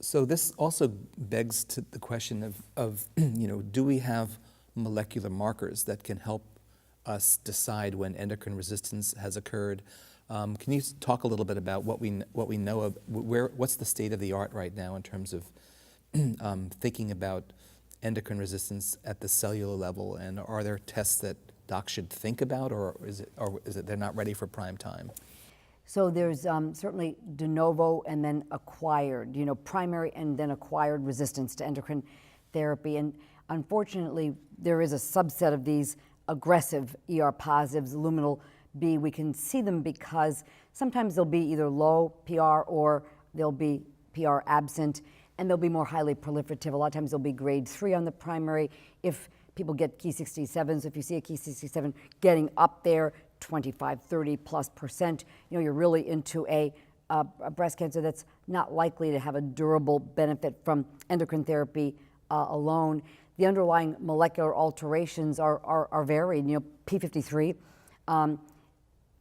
So this also begs to the question of do we have molecular markers that can help us decide when endocrine resistance has occurred? Can you talk a little bit about what we know of, what's the state of the art right now in terms of thinking about endocrine resistance at the cellular level, and are there tests that docs should think about, or is it they're not ready for prime time? So there's certainly de novo and then acquired, primary and then acquired resistance to endocrine therapy. And unfortunately, there is a subset of these aggressive ER positives, luminal B. We can see them because sometimes they'll be either low PR or they'll be PR absent, and they'll be more highly proliferative. A lot of times they'll be grade 3 on the primary. If people get Ki67s, if you see a Ki67 getting up there, 25, 30+%, you're really into a breast cancer that's not likely to have a durable benefit from endocrine therapy alone. The underlying molecular alterations are varied. P53,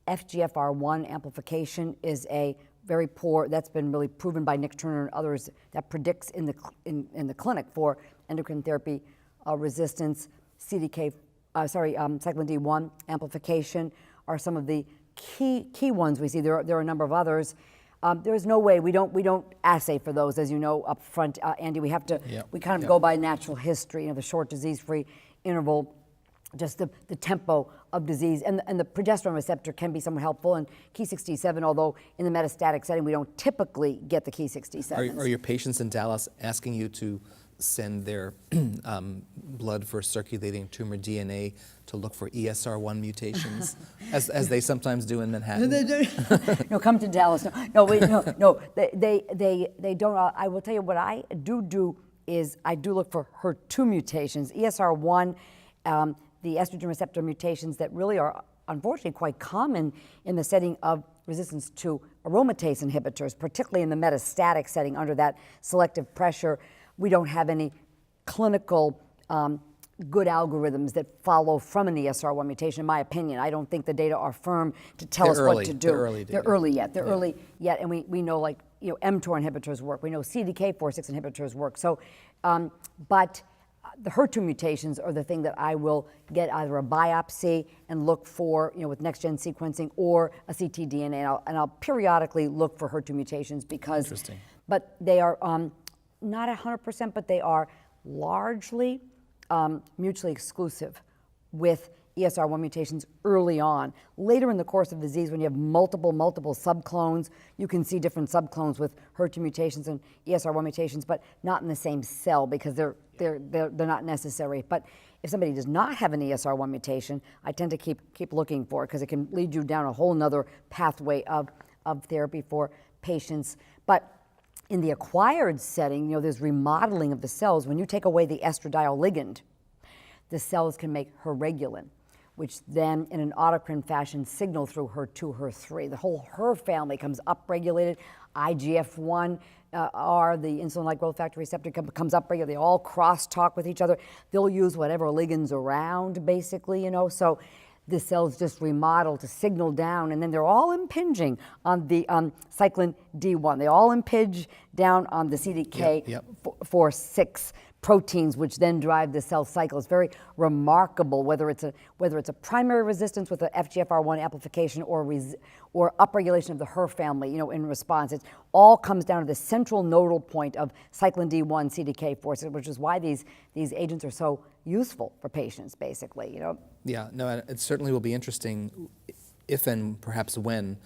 FGFR1 amplification is a very poor, that's been really proven by Nick Turner and others, that predicts in the clinic for endocrine therapy resistance. Cyclin D1 amplification are some of the key ones we see. There are a number of others. There's no way, we don't assay for those, as you know, up front, Andy. We have to, we kind of go by natural history, the short disease-free interval, just the tempo of disease, and the progesterone receptor can be somewhat helpful. And Ki67, although in the metastatic setting we don't typically get the Ki67. Are your patients in Dallas asking you to send their blood for circulating tumor DNA to look for ESR1 mutations, as they sometimes do in Manhattan? No, come to Dallas. No, they don't. I will tell you what I do is I do look for HER2 mutations, ESR1, the estrogen receptor mutations that really are unfortunately quite common in the setting of resistance to aromatase inhibitors, particularly in the metastatic setting under that selective pressure. We don't have any clinical good algorithms that follow from an ESR1 mutation, in my opinion. I don't think the data are firm to tell us what to do. They're early yet. They're early yet, and we know, like, mTOR inhibitors work. We know CDK4/6 inhibitors work. So, but the HER2 mutations are the thing that I will get either a biopsy and look for, with next-gen sequencing, or a ctDNA, and I'll periodically look for HER2 mutations because. Interesting. But they are not 100%, but they are largely mutually exclusive with ESR1 mutations early on. Later in the course of disease, when you have multiple subclones, you can see different subclones with HER2 mutations and ESR1 mutations, but not in the same cell because they're not necessary. But if somebody does not have an ESR1 mutation, I tend to keep looking for it because it can lead you down a whole nother pathway of therapy for patients. But in the acquired setting, there's remodeling of the cells. When you take away the estradiol ligand, the cells can make heregulin, which then in an autocrine fashion signal through HER2, HER3. The whole HER family comes upregulated. IGF-1, the insulin-like growth factor receptor, comes upregulated. They all cross-talk with each other. They'll use whatever ligands around, basically, So the cells just remodel to signal down, and then they're all impinging on the cyclin D1. They all impinge down on the CDK4/6 proteins, which then drive the cell cycle. It's very remarkable whether it's a primary resistance with the FGFR1 amplification or upregulation of the HER family, in response. It all comes down to the central nodal point of cyclin D1, CDK4, which is why these agents are so useful for patients, basically. Yeah, no, it certainly will be interesting if and perhaps when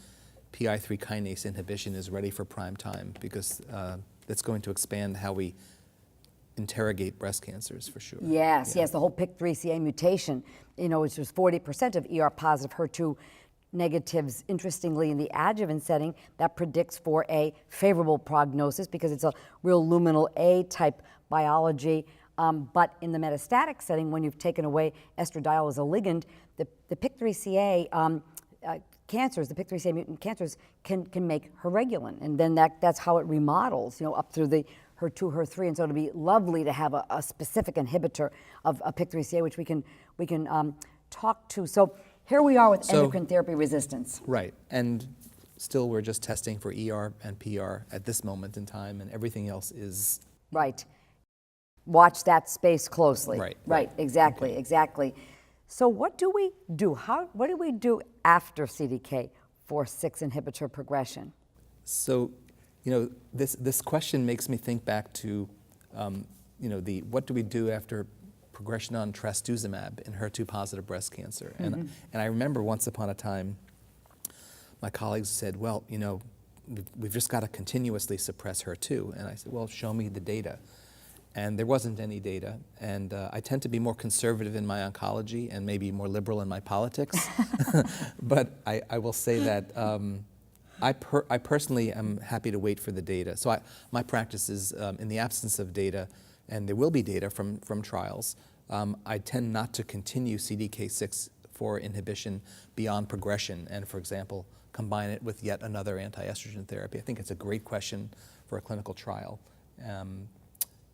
PI3 kinase inhibition is ready for prime time, because it's going to expand how we interrogate breast cancers, for sure. Yes, the whole PIK3CA mutation, which was 40% of ER-positive HER2 negatives, interestingly, in the adjuvant setting, that predicts for a favorable prognosis because it's a real luminal A-type biology. But in the metastatic setting, when you've taken away estradiol as a ligand, the PIK3CA cancers, the PIK3CA mutant cancers, can make heregulin, and then that's how it remodels, up through the HER2, HER3, and so it'll be lovely to have a specific inhibitor of PIK3CA, which we can talk to. So here we are with endocrine therapy resistance. Right, and still we're just testing for ER and PR at this moment in time, and everything else is... Right. Watch that space closely. Right. Exactly, Okay. exactly. So what do we do? What do we do after CDK4/6 inhibitor progression? So, this question makes me think back to, what do we do after progression on trastuzumab in HER2-positive breast cancer? And I remember once upon a time, my colleagues said, well, we've just got to continuously suppress HER2. And I said, well, show me the data. And there wasn't any data. And I tend to be more conservative in my oncology and maybe more liberal in my politics. But I will say that I personally am happy to wait for the data. So my practice is in the absence of data, and there will be data from trials, I tend not to continue CDK4 inhibition beyond progression and, for example, combine it with yet another anti-estrogen therapy. I think it's a great question for a clinical trial.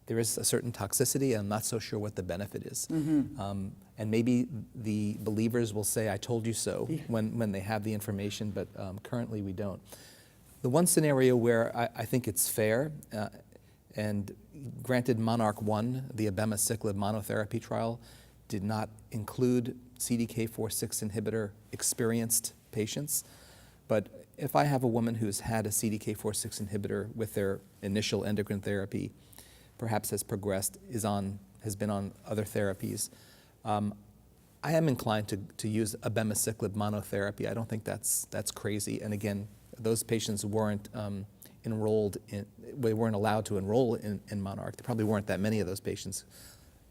There is a certain toxicity, and I'm not so sure what the benefit is. And maybe the believers will say, I told you so, when they have the information, but currently we don't. The one scenario where I think it's fair, and granted Monarch 1, the abemaciclib monotherapy trial, did not include CDK4/6 inhibitor experienced patients, but if I have a woman who's had a CDK4/6 inhibitor with their initial endocrine therapy, perhaps has progressed, has been on other therapies, I am inclined to use abemaciclib monotherapy. I don't think that's crazy. And again, those patients weren't enrolled in, they weren't allowed to enroll in Monarch. There probably weren't that many of those patients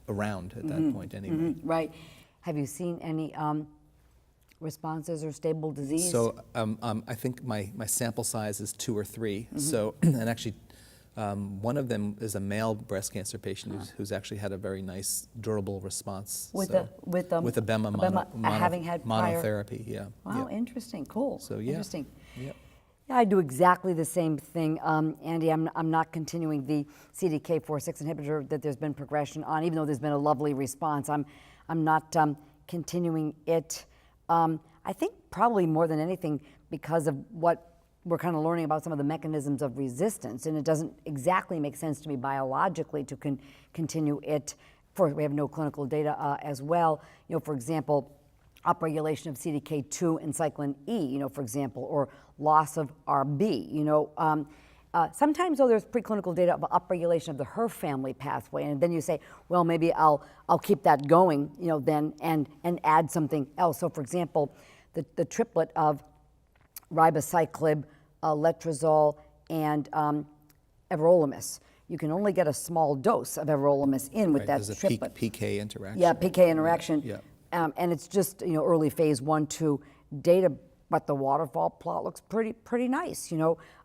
around at that point anyway. Right. Have you seen any responses or stable disease? So I think my sample size is 2 or 3. So, and actually, one of them is a male breast cancer patient who's actually had a very nice, durable response. With abema having had prior monotherapy, yeah. Wow, yeah. interesting, cool. So yeah. Interesting. Yep. Yeah, I do exactly the same thing, Andy. I'm not continuing the CDK4/6 inhibitor that there's been progression on, even though there's been a lovely response. I'm not continuing it. I think probably more than anything because of what we're kind of learning about some of the mechanisms of resistance, and it doesn't exactly make sense to me biologically to continue it. We have no clinical data as well. For example, upregulation of CDK2 and cyclin E, for example, or loss of RB. Sometimes, though, there's preclinical data of upregulation of the HER family pathway, and then you say, well, maybe I'll keep that going, then and add something else. So, for example, the triplet of ribociclib, letrozole, and everolimus. You can only get a small dose of everolimus in with that triplet. There's a PK interaction. Yeah, PK interaction. Yeah. And it's just early phase 1-2 data, but the waterfall plot looks pretty nice.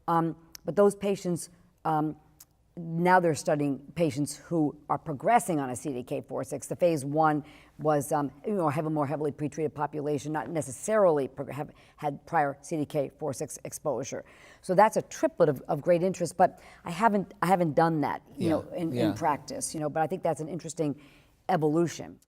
But those patients, now they're studying patients who are progressing on a CDK4/6. The phase 1 was have a more heavily pretreated population, not necessarily have had prior CDK4/6 exposure. So that's a triplet of great interest. But I haven't done that in practice. But I think that's an interesting evolution.